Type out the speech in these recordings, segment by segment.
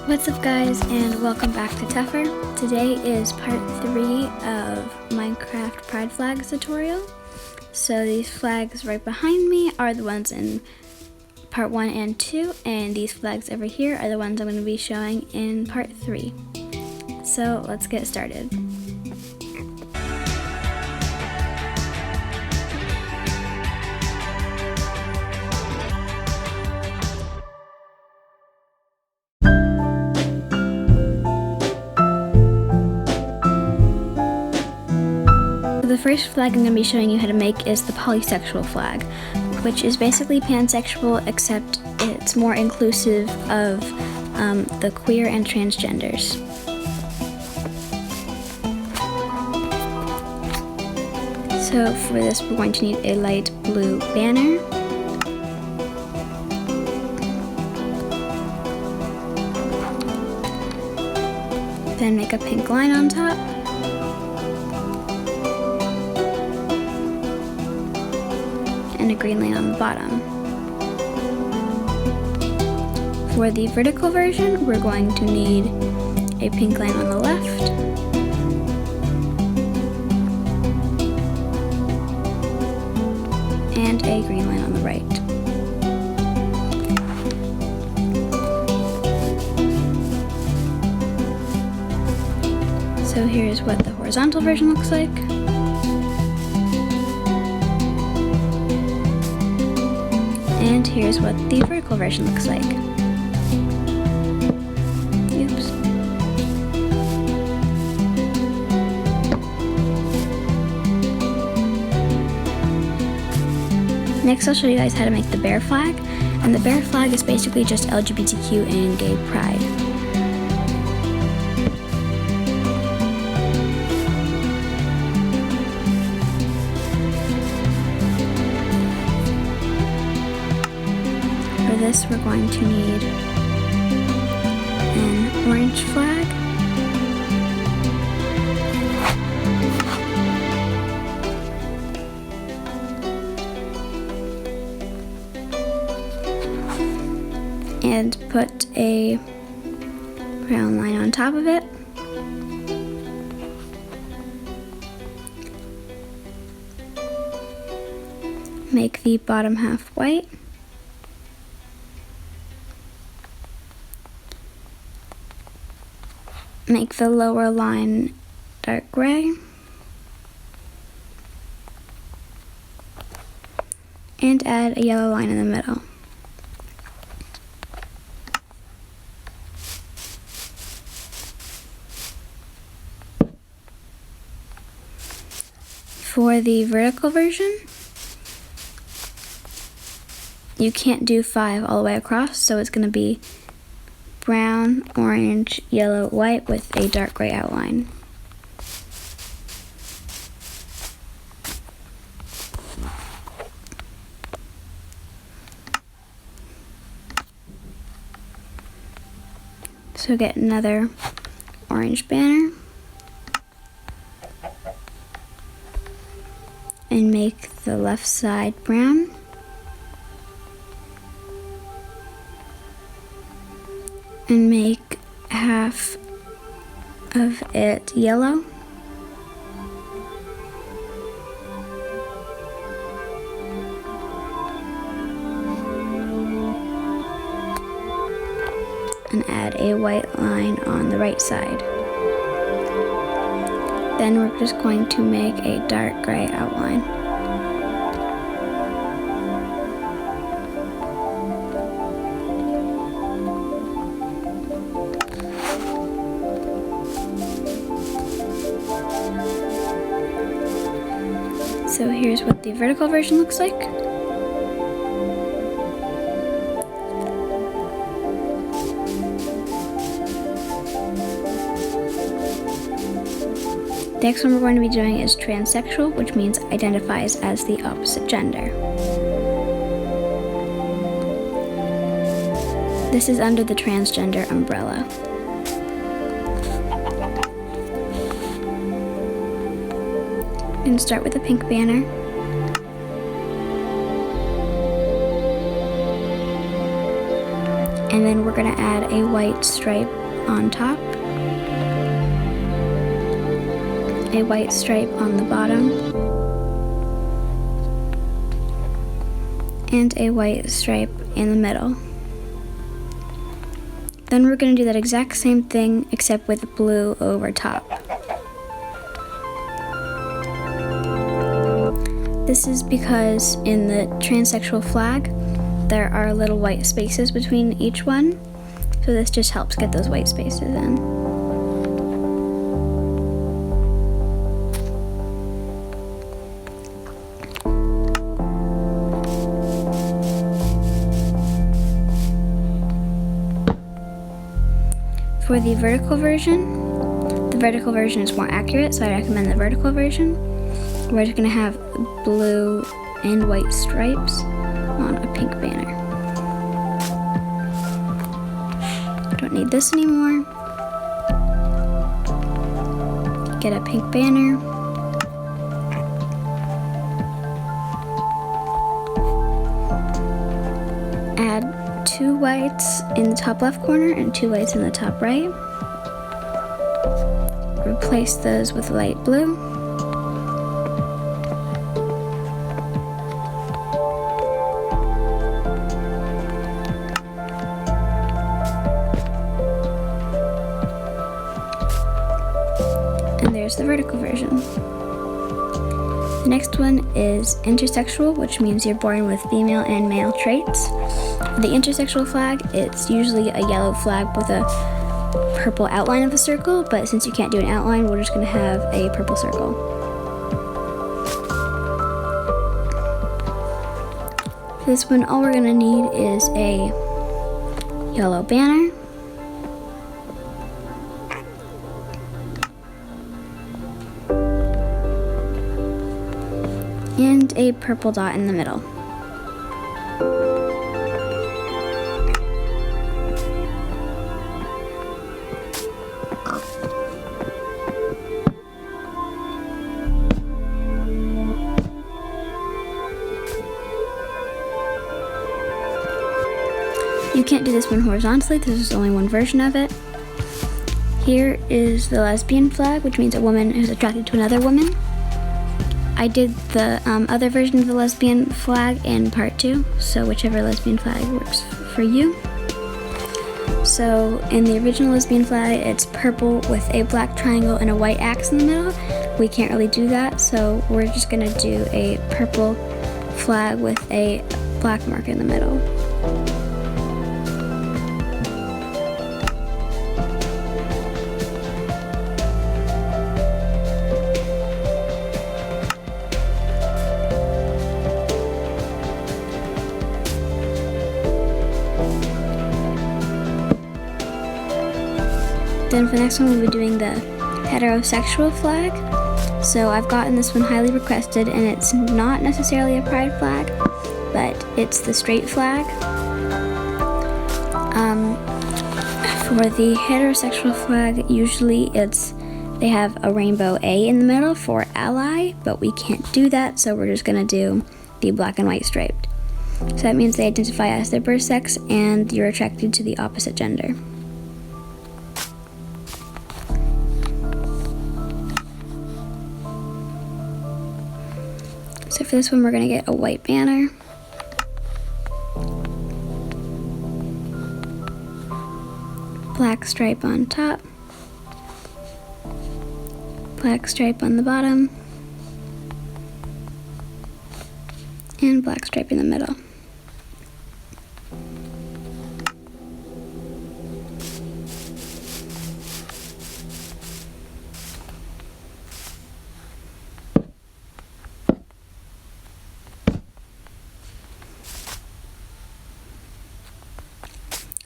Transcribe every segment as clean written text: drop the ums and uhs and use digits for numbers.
What's up guys, and welcome back to Tougher. Today is part 3 of Minecraft Pride Flags tutorial. So these flags right behind me are the ones in part 1 and 2, and these flags over here are the ones I'm going to be showing in part 3. So let's get started. The first flag I'm going to be showing you how to make is the polysexual flag, which is basically pansexual, except it's more inclusive of the queer and transgenders. So for this we're going to need a light blue banner, then make a pink line on top, and a green line on the bottom. For the vertical version, we're going to need a pink line on the left, and a green line on the right. So here's what the horizontal version looks like. And here's what the vertical version looks like. Oops. Next I'll show you guys how to make the bear flag. And the bear flag is basically just LGBTQ and gay pride. For this, we're going to need an orange flag, and put a brown line on top of it. Make the bottom half white. Make the lower line dark gray, and add a yellow line in the middle. For the vertical version, you can't do 5 all the way across, so it's going to be brown, orange, yellow, white with a dark gray outline. So get another orange banner and make the left side brown. And make half of it yellow. And add a white line on the right side. Then we're just going to make a dark gray outline. So here's what the vertical version looks like. The next one we're going to be doing is transsexual, which means identifies as the opposite gender. This is under the transgender umbrella. And start with a pink banner. And then we're going to add a white stripe on top, a white stripe on the bottom, and a white stripe in the middle. Then we're going to do that exact same thing except with blue over top. This is because in the transsexual flag there are little white spaces between each one, so this just helps get those white spaces in. For the vertical version is more accurate, so I recommend the vertical version. We're just going to have blue and white stripes on a pink banner. Don't need this anymore. Get a pink banner. Add 2 whites in the top left corner and 2 whites in the top right. Replace those with light blue. And there's the vertical version. The next one is intersexual, which means you're born with female and male traits. For the intersexual flag, it's usually a yellow flag with a purple outline of a circle, but since you can't do an outline, we're just going to have a purple circle. For this one, all we're going to need is a yellow banner, and a purple dot in the middle. You can't do this one horizontally, this is only one version of it. Here is the lesbian flag, which means a woman who's attracted to another woman. I did the other version of the lesbian flag in part 2, so whichever lesbian flag works for you. So in the original lesbian flag, it's purple with a black triangle and a white axe in the middle. We can't really do that, so we're just gonna do a purple flag with a black mark in the middle. Then for the next one, we'll be doing the heterosexual flag. So I've gotten this one highly requested, and it's not necessarily a pride flag, but it's the straight flag. For the heterosexual flag, usually they have a rainbow A in the middle for ally, but we can't do that, so we're just gonna do the black and white striped. So that means they identify as their birth sex and you're attracted to the opposite gender. So for this one, we're gonna get a white banner. Black stripe on top. Black stripe on the bottom. And black stripe in the middle.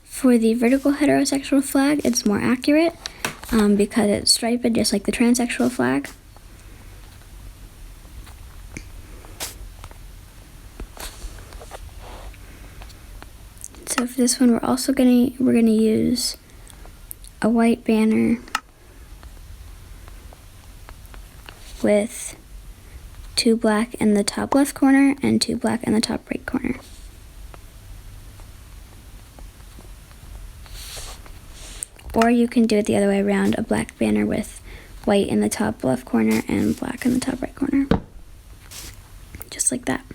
For the vertical heterosexual flag, it's more accurate because it's striped just like the transsexual flag. So for this one, we're gonna use a white banner with 2 black in the top left corner and 2 black in the top right corner. Or you can do it the other way around, a black banner with white in the top left corner and black in the top right corner. Just like that.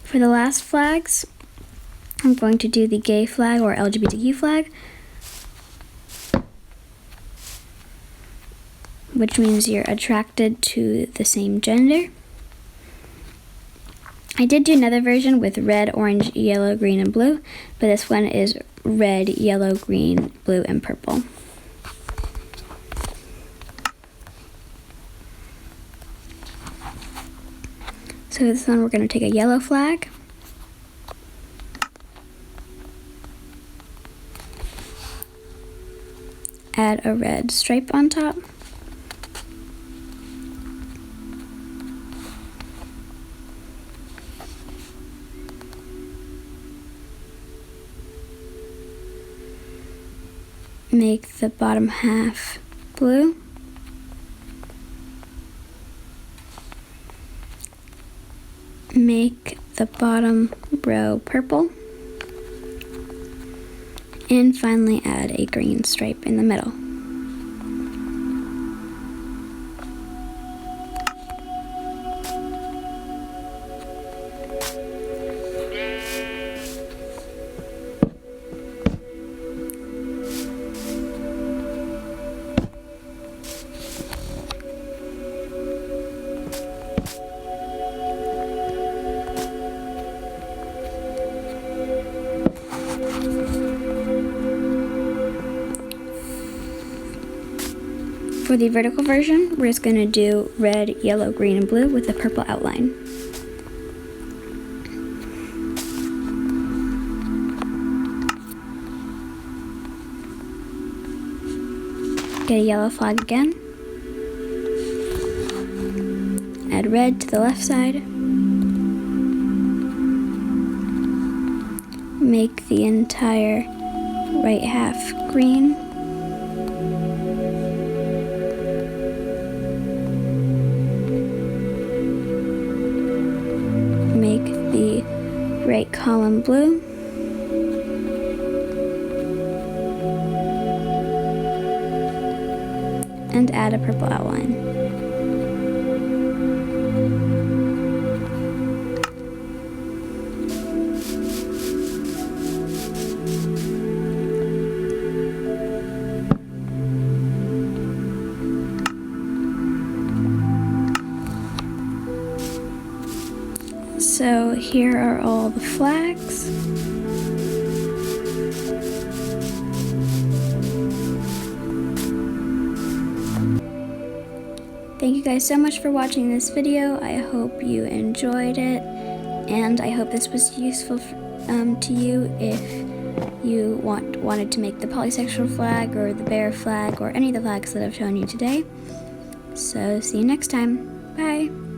For the last flags, I'm going to do the gay flag or LGBTQ flag, which means you're attracted to the same gender. I did do another version with red, orange, yellow, green, and blue, but this one is red, yellow, green, blue, and purple. So for this one, we're going to take a yellow flag, add a red stripe on top, make the bottom half blue, make the bottom row purple, and finally add a green stripe in the middle. For the vertical version, we're just going to do red, yellow, green, and blue with a purple outline. Get a yellow flag again. Add red to the left side. Make the entire right half green. Make the right column blue. And add a purple outline. So here are all the flags. Thank you guys so much for watching this video. I hope you enjoyed it, and I hope this was useful to you if you wanted to make the polysexual flag or the bear flag or any of the flags that I've shown you today. So see you next time. Bye!